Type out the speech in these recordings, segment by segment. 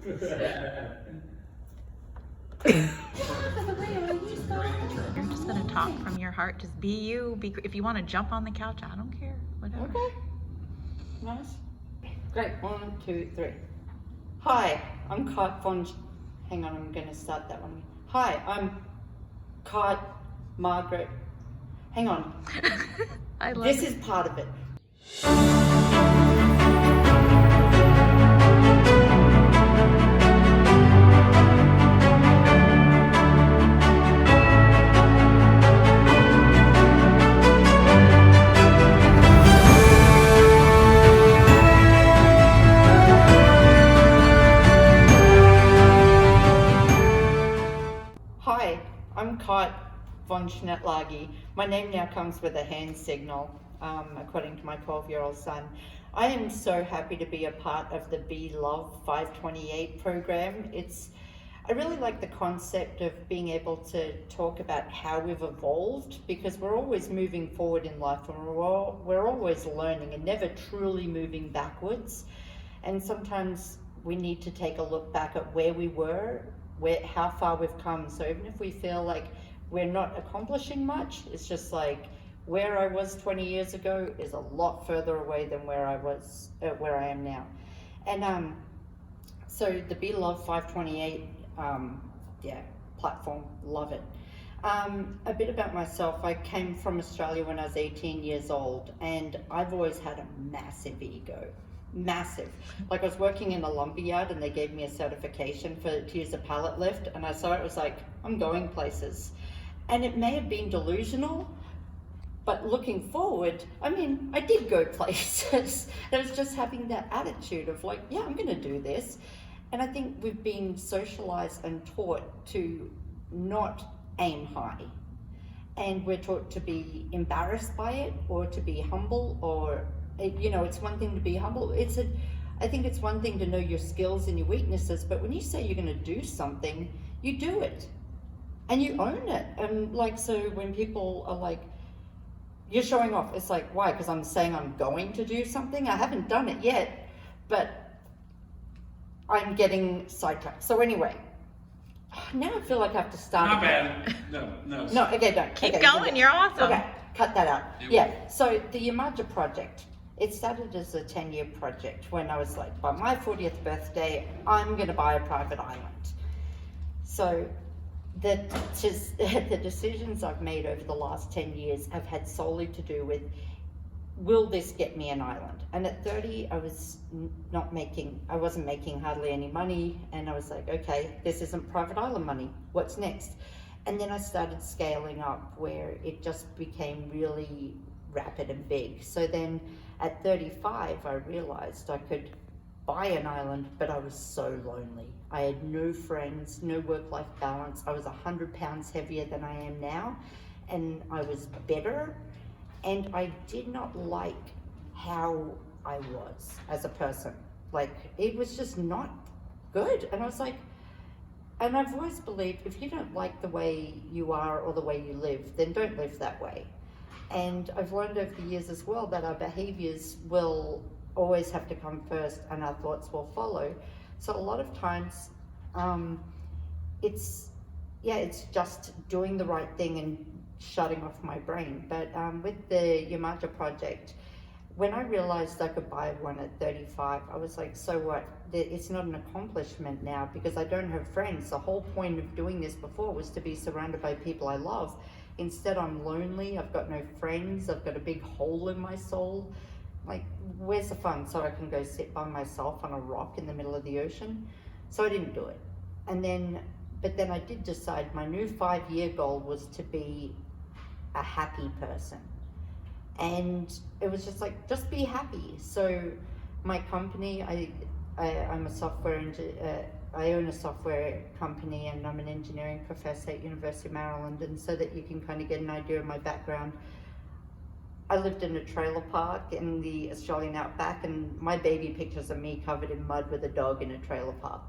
You're just gonna talk from your heart. Just be you. If you want to jump on the couch, I don't care. Whatever. Okay. Nice. Great. 1, 2, 3. Hi, I'm Cáit Hang on, I'm going to start that one. Hi, I'm Cáit Margaret. Hang on. This is part of it. Hi, I'm Cáit Lynch-vonSchnetlag. My name now comes with a hand signal, according to my 12-year-old son. I am so happy to be a part of the Be Love 528 program. I really like the concept of being able to talk about how we've evolved, because we're always moving forward in life and we're always learning and never truly moving backwards. And sometimes we need to take a look back at where we were, how far we've come. So even if we feel like we're not accomplishing much, it's just like where I was 20 years ago is a lot further away than where I am now. And so the Be Love 528 platform, love it. A bit about myself. I came from Australia when I was 18 years old, and I've always had a massive ego. Massive. Like, I was working in a lumberyard and they gave me a certification to use a pallet lift, and I saw it was like, I'm going places. And it may have been delusional, but looking forward, I mean, I did go places. It was just having that attitude of like, yeah, I'm going to do this. And I think we've been socialized and taught to not aim high. And we're taught to be embarrassed by it, or to be humble, or it's one thing to be humble. I think it's one thing to know your skills and your weaknesses, but when you say you're going to do something, you do it. And you own it. And like, so when people are like, you're showing off, it's like, why? Because I'm saying I'm going to do something. I haven't done it yet, but I'm getting sidetracked. So anyway, now I feel like I have to start. Not bad. No. Okay, don't. Keep going. You're awesome. Okay, cut that out. Yeah. So the Yemaja Project. It started as a 10-year project when I was like, by my 40th birthday, I'm going to buy a private island. So the decisions I've made over the last 10 years have had solely to do with, will this get me an island? And at 30, I wasn't making hardly any money, and I was like, okay, this isn't private island money. What's next? And then I started scaling up, where it just became really rapid and big. So then at 35, I realized I could buy an island, but I was so lonely. I had no friends, no work-life balance. I was 100 pounds heavier than I am now, and I was better, and I did not like how I was as a person. Like, it was just not good. And I was like, and I've always believed, if you don't like the way you are or the way you live, then don't live that way. And I've learned over the years as well that our behaviors will always have to come first and our thoughts will follow. So a lot of times, it's just doing the right thing and shutting off my brain. But with the Yemaja Project, when I realized I could buy one at 35, I was like, so what? It's not an accomplishment now because I don't have friends. The whole point of doing this before was to be surrounded by people I love. Instead, I'm lonely, I've got no friends, I've got a big hole in my soul. Like, where's the fun? So I can go sit by myself on a rock in the middle of the ocean. So I didn't do it. But then I did decide my new 5-year goal was to be a happy person. And it was just like, just be happy. So my company, I'm a software engineer. I own a software company, and I'm an engineering professor at University of Maryland. And so that you can kind of get an idea of my background, I lived in a trailer park in the Australian outback, and my baby pictures of me covered in mud with a dog in a trailer park.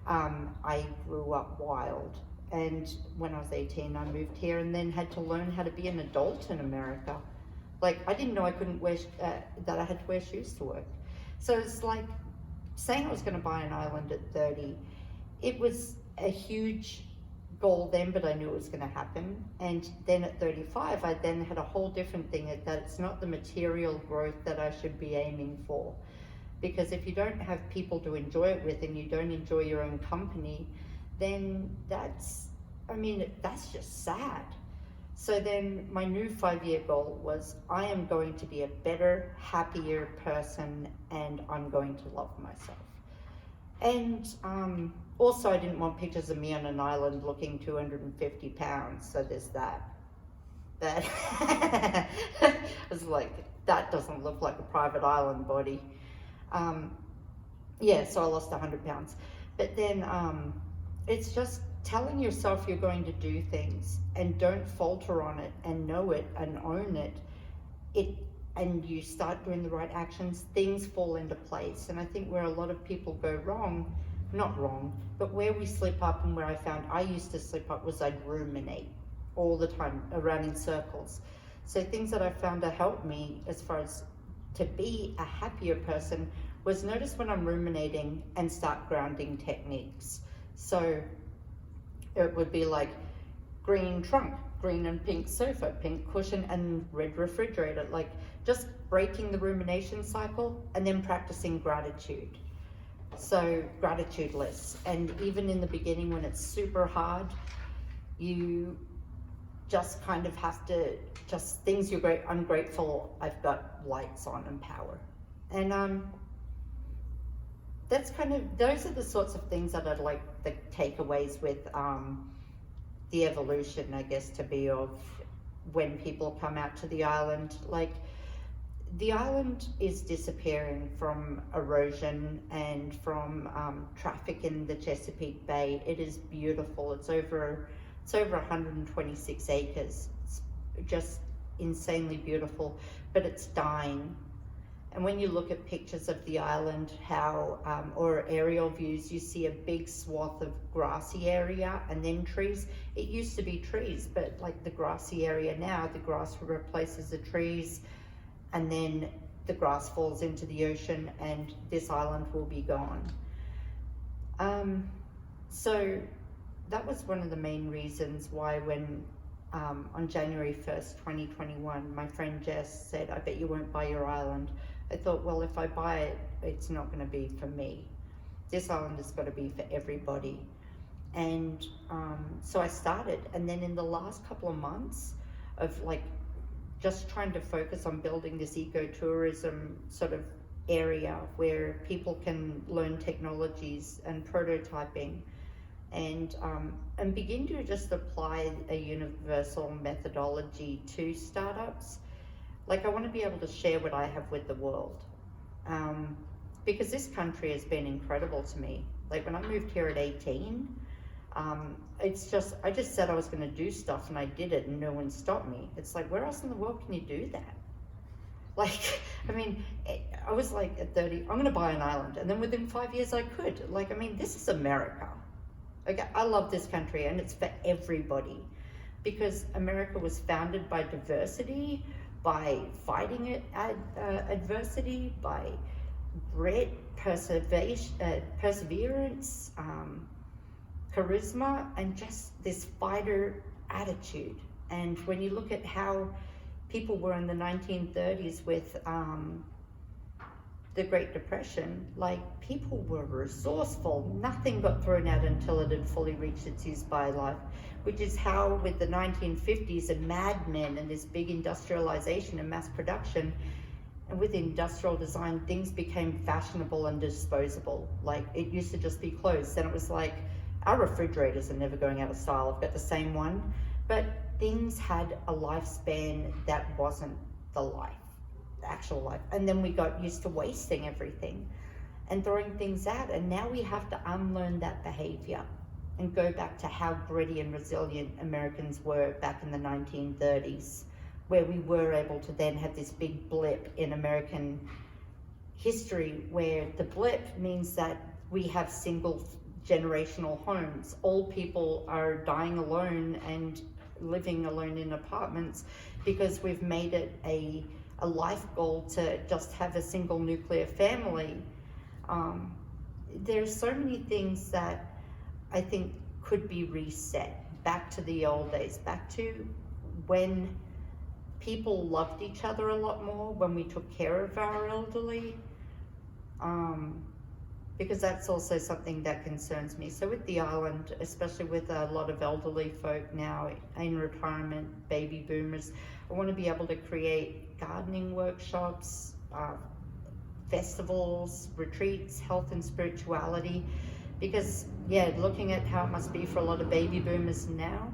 I grew up wild, and when I was 18, I moved here and then had to learn how to be an adult in America. Like, I didn't know I couldn't wear, that I had to wear shoes to work. So it's like, saying I was going to buy an island at 30, it was a huge goal then, but I knew it was going to happen. And then at 35, I then had a whole different thing, that it's not the material growth that I should be aiming for. Because if you don't have people to enjoy it with, and you don't enjoy your own company, then that's just sad. So then my new 5-year goal was, I am going to be a better, happier person, and I'm going to love myself. And also, I didn't want pictures of me on an island looking 250 pounds, so there's that. But I was like, that doesn't look like a private island body. Yeah, so I lost 100 pounds. But then it's just telling yourself you're going to do things, and don't falter on it, and know it and own it, and you start doing the right actions, things fall into place. And I think where a lot of people go wrong, not wrong, but where we slip up, and where I found I used to slip up, was I'd ruminate all the time, around in circles. So things that I found to help me as far as to be a happier person was, notice when I'm ruminating and start grounding techniques. So it would be like green trunk, green and pink sofa, pink cushion, and red refrigerator, like just breaking the rumination cycle, and then practicing gratitude. So gratitude lists. And even in the beginning, when it's super hard, you just kind of have to, just things I'm grateful I've got lights on and power. And that's kind of, those are the sorts of things that I'd like the takeaways with the evolution, I guess, to be of when people come out to the island. Like, the island is disappearing from erosion and from traffic in the Chesapeake Bay. It is beautiful. It's over 126 acres. It's just insanely beautiful, but it's dying. And when you look at pictures of the island, or aerial views, you see a big swath of grassy area and then trees. It used to be trees, but like the grassy area now, the grass replaces the trees, and then the grass falls into the ocean, and this island will be gone. So that was one of the main reasons why, when on January 1st, 2021, my friend Jess said, "I bet you won't buy your island." I thought, well, if I buy it, it's not going to be for me. This island has got to be for everybody. And so I started, and then in the last couple of months of like just trying to focus on building this ecotourism sort of area where people can learn technologies and prototyping, and begin to just apply a universal methodology to startups. Like, I want to be able to share what I have with the world, because this country has been incredible to me. Like, when I moved here at 18, I just said I was going to do stuff, and I did it, and no one stopped me. It's like, where else in the world can you do that? Like, I mean, I was like, at 30, I'm going to buy an island, and then within 5 years I could. Like, I mean, this is America. Like, I love this country, and it's for everybody, because America was founded by diversity, by fighting adversity, by grit, perseverance, charisma, and just this fighter attitude. And when you look at how people were in the 1930s with the Great Depression, like, people were resourceful. Nothing got thrown out until it had fully reached its use-by life, which is how with the 1950s and Mad Men and this big industrialization and mass production, and with industrial design, things became fashionable and disposable. Like, it used to just be clothes. Then it was like, our refrigerators are never going out of style. I've got the same one. But things had a lifespan that wasn't the actual life. And then we got used to wasting everything and throwing things out. And now we have to unlearn that behavior and go back to how gritty and resilient Americans were back in the 1930s, where we were able to then have this big blip in American history, where the blip means that we have single generational homes. All people are dying alone and living alone in apartments because we've made it a life goal to just have a single nuclear family. there's so many things that I think could be reset back to the old days, back to when people loved each other a lot more, when we took care of our elderly, because that's also something that concerns me. So with the island, especially with a lot of elderly folk now in retirement, baby boomers, I want to be able to create gardening workshops, festivals, retreats, health and spirituality, because yeah, looking at how it must be for a lot of baby boomers now,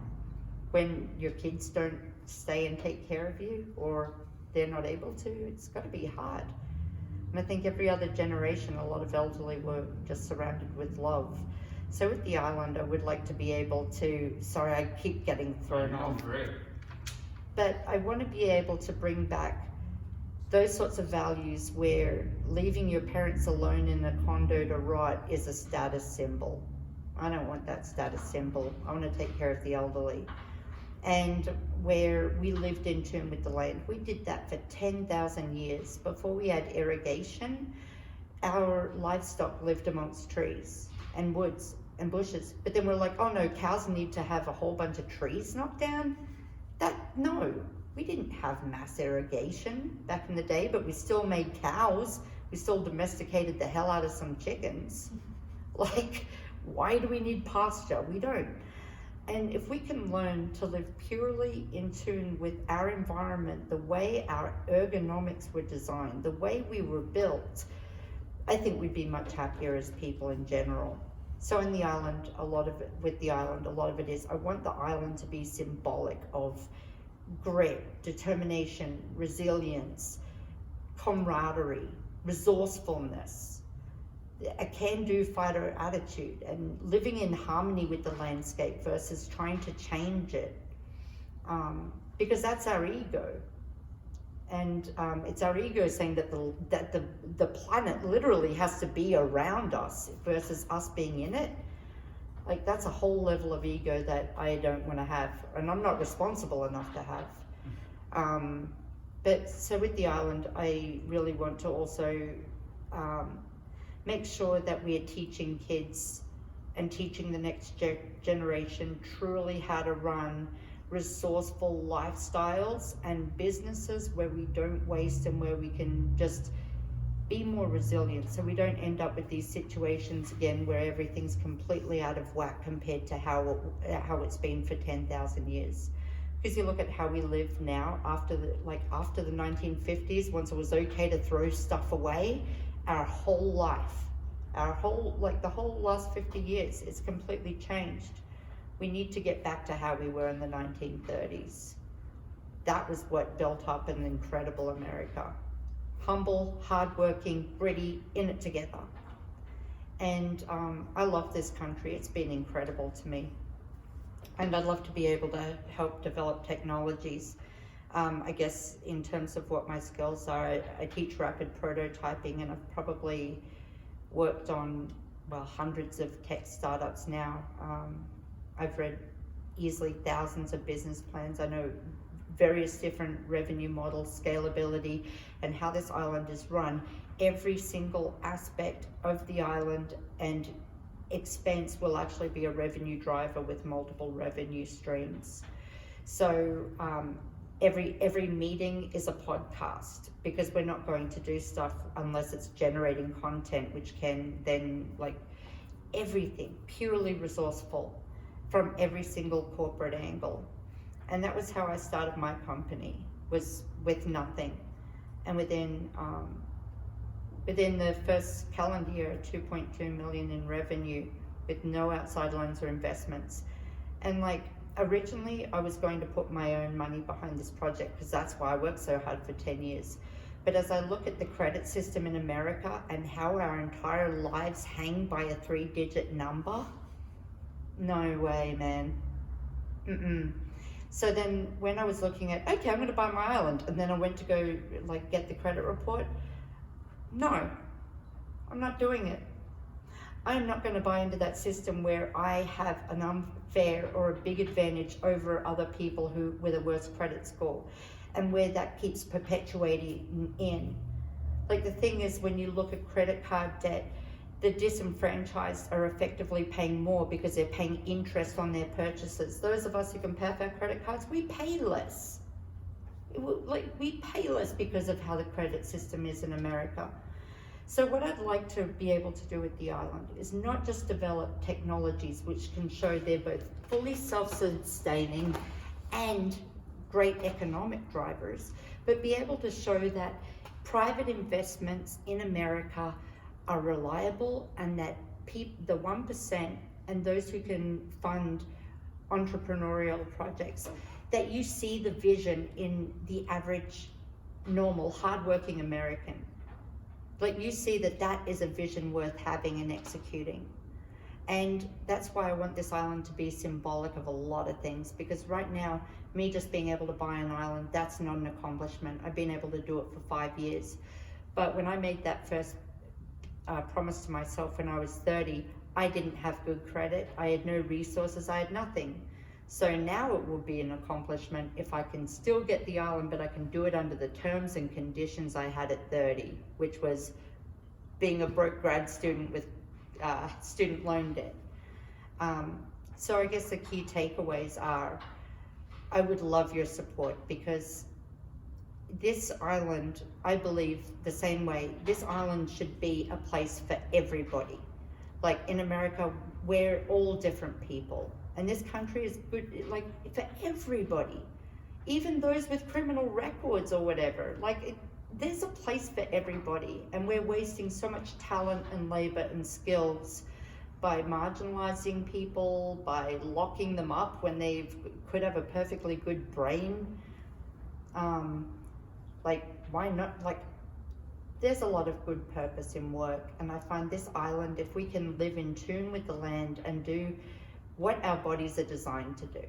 when your kids don't stay and take care of you, or they're not able to, it's got to be hard. And I think every other generation, a lot of elderly were just surrounded with love. So with the island, I would like to be able to, sorry, I keep getting thrown off. Great. But I want to be able to bring back those sorts of values where leaving your parents alone in a condo to rot is a status symbol. I don't want that status symbol. I want to take care of the elderly. And where we lived in tune with the land. We did that for 10,000 years. Before we had irrigation, our livestock lived amongst trees and woods and bushes. But then we're like, oh no, cows need to have a whole bunch of trees knocked down. No, we didn't have mass irrigation back in the day, but we still made cows. We still domesticated the hell out of some chickens. Like, why do we need pasture? We don't. And if we can learn to live purely in tune with our environment, the way our ergonomics were designed, the way we were built, I think we'd be much happier as people in general. So in the island, a lot of it is, I want the island to be symbolic of grit, determination, resilience, camaraderie, resourcefulness, a can-do fighter attitude, and living in harmony with the landscape versus trying to change it, because that's our ego. And it's our ego saying that the planet literally has to be around us versus us being in it. Like, that's a whole level of ego that I don't want to have, and I'm not responsible enough to have. But so with the island, I really want to also make sure that we are teaching kids and teaching the next generation truly how to run resourceful lifestyles and businesses where we don't waste and where we can just be more resilient, so we don't end up with these situations again where everything's completely out of whack compared to how it's been for 10,000 years. Because you look at how we live now after the 1950s, once it was okay to throw stuff away, our whole life, the whole last 50 years, it's completely changed. We need to get back to how we were in the 1930s. That was what built up an incredible America. Humble, hardworking, gritty, in it together. And I love this country. It's been incredible to me. And I'd love to be able to help develop technologies. I guess in terms of what my skills are, I teach rapid prototyping, and I've probably worked on, hundreds of tech startups now. I've read easily thousands of business plans. I know various different revenue models, scalability, and how this island is run. Every single aspect of the island and expense will actually be a revenue driver with multiple revenue streams. So every meeting is a podcast, because we're not going to do stuff unless it's generating content, which can then, everything, purely resourceful from every single corporate angle. And that was how I started my company, was with nothing. And within the first calendar year, 2.2 million in revenue with no outside loans or investments. And originally I was going to put my own money behind this project, because that's why I worked so hard for 10 years. But as I look at the credit system in America and how our entire lives hang by a 3-digit number, no way, man. So then when I was looking at, okay, I'm going to buy my island, and then I went to go get the credit report, no, I'm not doing it. I'm not going to buy into that system where I have an unfair or a big advantage over other people who with a worse credit score, and where that keeps perpetuating in. The thing is, when you look at credit card debt, The disenfranchised are effectively paying more because they're paying interest on their purchases. Those of us who can pay off our credit cards, we pay less. We pay less because of how the credit system is in America. So what I'd like to be able to do with the island is not just develop technologies which can show they're both fully self-sustaining and great economic drivers, but be able to show that private investments in America are reliable, and that the 1% and those who can fund entrepreneurial projects, that you see the vision in the average, normal, hardworking American. Like, you see that that is a vision worth having and executing. And that's why I want this island to be symbolic of a lot of things, because right now, me just being able to buy an island, that's not an accomplishment. I've been able to do it for 5 years. But when I made that first promise to myself when I was 30, I didn't have good credit, I had no resources, I had nothing. So now it will be an accomplishment if I can still get the island, but I can do it under the terms and conditions I had at 30, which was being a broke grad student with student loan debt. So I guess the key takeaways are, I would love your support, because this island, I believe the same way, this island should be a place for everybody. Like in America, we're all different people. And this country is good, like, for everybody. Even those with criminal records or whatever. Like, there's a place for everybody. And we're wasting so much talent and labor and skills by marginalizing people, by locking them up when they could have a perfectly good brain. Like, why not? Like, there's a lot of good purpose in work. And I find this island, if we can live in tune with the land and do what our bodies are designed to do,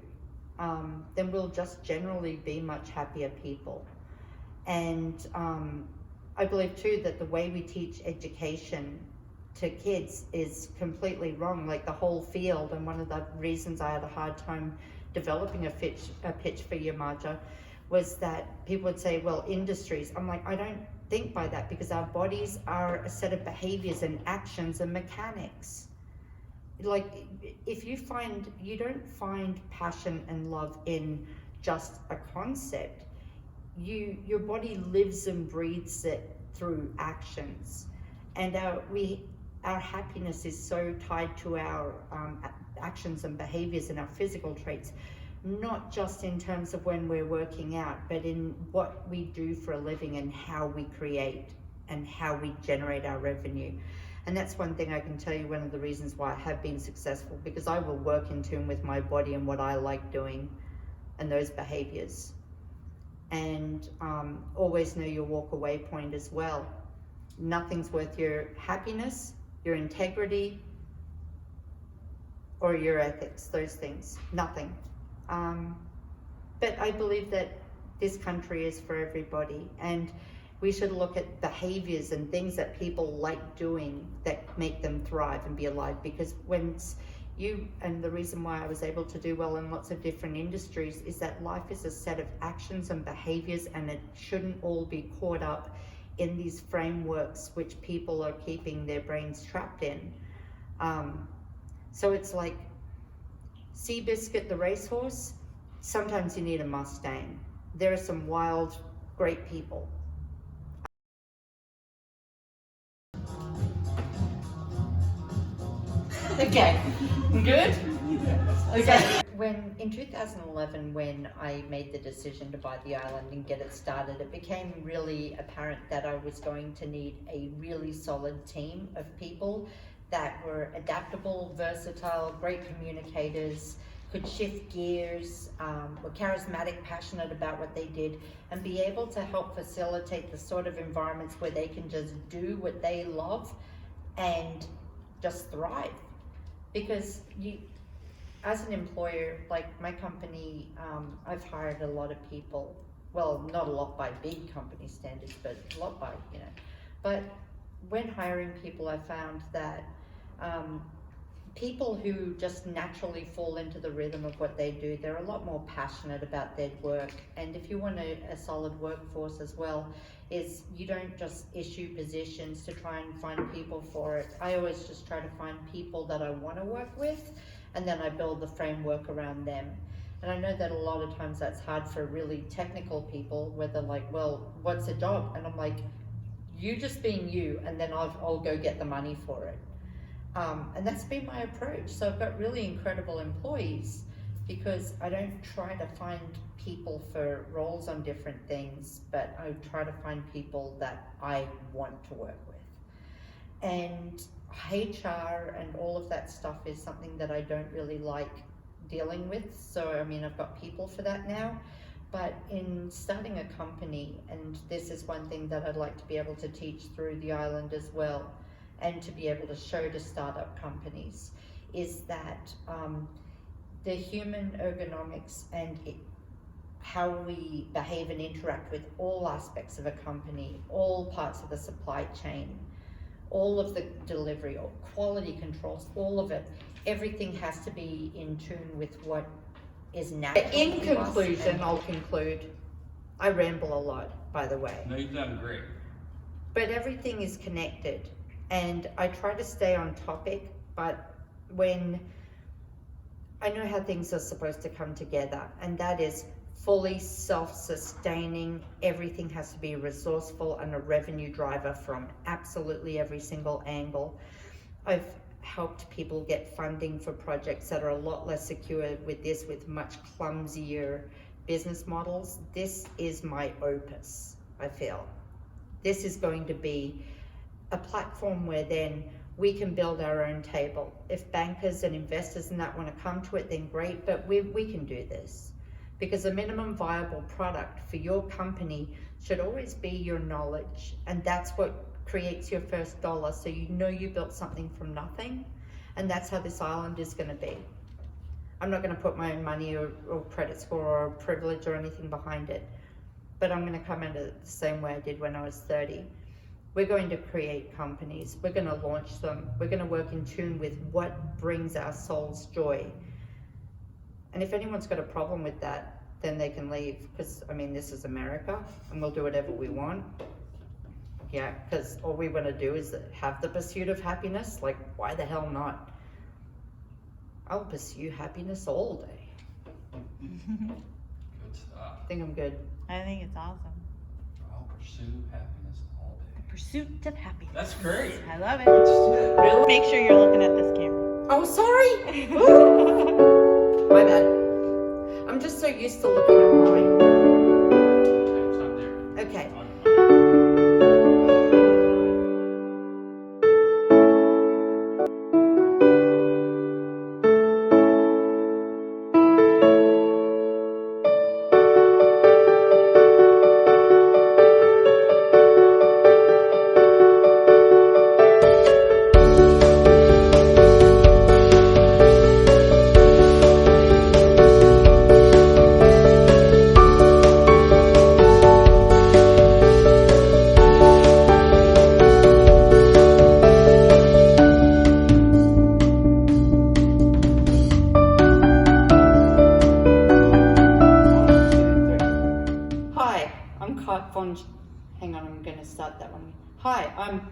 then we'll just generally be much happier people. And I believe too that the way we teach education to kids is completely wrong, like the whole field. And one of the reasons I had a hard time developing a pitch for Yemaja was that people would say, well, industries. I'm like, I don't think by that, because our bodies are a set of behaviors and actions and mechanics. Like, if you don't find passion and love in just a concept, your body lives and breathes it through actions. And our happiness is so tied to our actions and behaviors and our physical traits, not just in terms of when we're working out, but in what we do for a living and how we create and how we generate our revenue. And that's one thing I can tell you, one of the reasons why I have been successful, because I will work in tune with my body and what I like doing and those behaviors. And always know your walk away point as well. Nothing's worth your happiness, your integrity, or your ethics, those things, nothing. But I believe that this country is for everybody, and we should look at behaviors and things that people like doing that make them thrive and be alive. Because and the reason why I was able to do well in lots of different industries is that life is a set of actions and behaviors, and it shouldn't all be caught up in these frameworks which people are keeping their brains trapped in. So it's like Seabiscuit the racehorse, sometimes you need a Mustang. There are some wild, great people. Okay, good? Okay. In 2011, when I made the decision to buy the island and get it started, it became really apparent that I was going to need a really solid team of people that were adaptable, versatile, great communicators, could shift gears, were charismatic, passionate about what they did, and be able to help facilitate the sort of environments where they can just do what they love and just thrive. Because as an employer, like my company, I've hired a lot of people. Well, not a lot by big company standards, but a lot by, But when hiring people, I found that people who just naturally fall into the rhythm of what they do, they're a lot more passionate about their work. And if you want a solid workforce as well, is you don't just issue positions to try and find people for it. I always just try to find people that I want to work with, and then I build the framework around them. And I know that a lot of times that's hard for really technical people, where they're like, well, what's a job? And I'm like, you just being you, and then I'll go get the money for it. And that's been my approach. So I've got really incredible employees, because I don't try to find people for roles on different things, but I try to find people that I want to work with. And HR and all of that stuff is something that I don't really like dealing with. So I mean, I've got people for that now. But in starting a company, and this is one thing that I'd like to be able to teach through the island as well, and to be able to show to startup companies, is that the human ergonomics and how we behave and interact with all aspects of a company, all parts of the supply chain, all of the delivery, or quality controls, all of it, everything has to be in tune with what is natural. In conclusion, I'll conclude. I ramble a lot, by the way. No, you've done great. But everything is connected, and I try to stay on topic, but when I know how things are supposed to come together, and that is fully self-sustaining. Everything has to be resourceful and a revenue driver from absolutely every single angle. I've helped people get funding for projects that are a lot less secure with much clumsier business models. This is my opus, I feel. This is going to be a platform where then we can build our own table. If bankers and investors and that want to come to it, then great, but we can do this. Because a minimum viable product for your company should always be your knowledge. And that's what creates your first dollar. So you know you built something from nothing. And that's how this island is going to be. I'm not going to put my own money or credit score or privilege or anything behind it. But I'm going to come at it the same way I did when I was 30. We're going to create companies. We're going to launch them. We're going to work in tune with what brings our souls joy. And if anyone's got a problem with that, then they can leave, because I mean, this is America, and we'll do whatever we want. Yeah, because all we want to do is have the pursuit of happiness. Like, why the hell not? I'll pursue happiness all day. Good stuff. I think I'm good. I think it's awesome. I'll pursue happiness all day. Pursuit of happiness. That's great. I love it. Good shit. Really? Make sure you're looking at this camera. Oh, sorry. My bad. I'm just so used to looking at mine. It's not there. Okay. Hang on, I'm going to start that one. Hi, I'm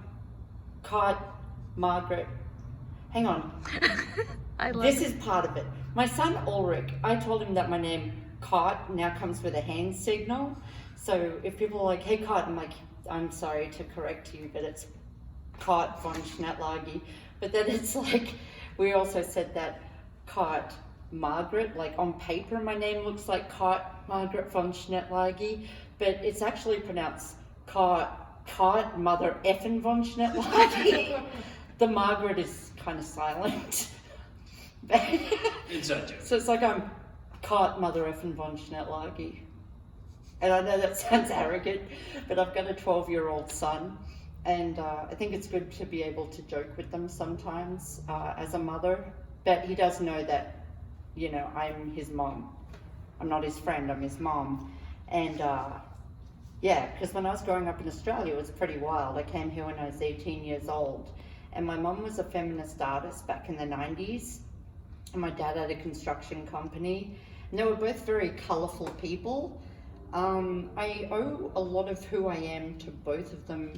Cait Margaret. Hang on. I love This it. is part of it. My son Ulrich, I told him that my name Cait now comes with a hand signal. So if people are like, hey Cait, I'm like, I'm sorry to correct you, but it's Cait von-Schnetlag. But then it's like, we also said that Cait Margaret, like on paper my name looks like Cait Margaret von-Schnetlag, but it's actually pronounced Cait Mother effin von-Schnetlag. The Margaret is kind of silent. It's a joke. So it's like I'm Cait Mother effin von-Schnetlag. And I know that sounds arrogant, but I've got a 12-year-old son, and I think it's good to be able to joke with them sometimes as a mother. But he does know that, you know, I'm his mom. I'm not his friend, I'm his mom. And yeah, because when I was growing up in Australia, it was pretty wild. I came here when I was 18 years old, And my mum was a feminist artist back in the 90s, and my dad had a construction company, and they were both very colourful people. I owe a lot of who I am to both of them.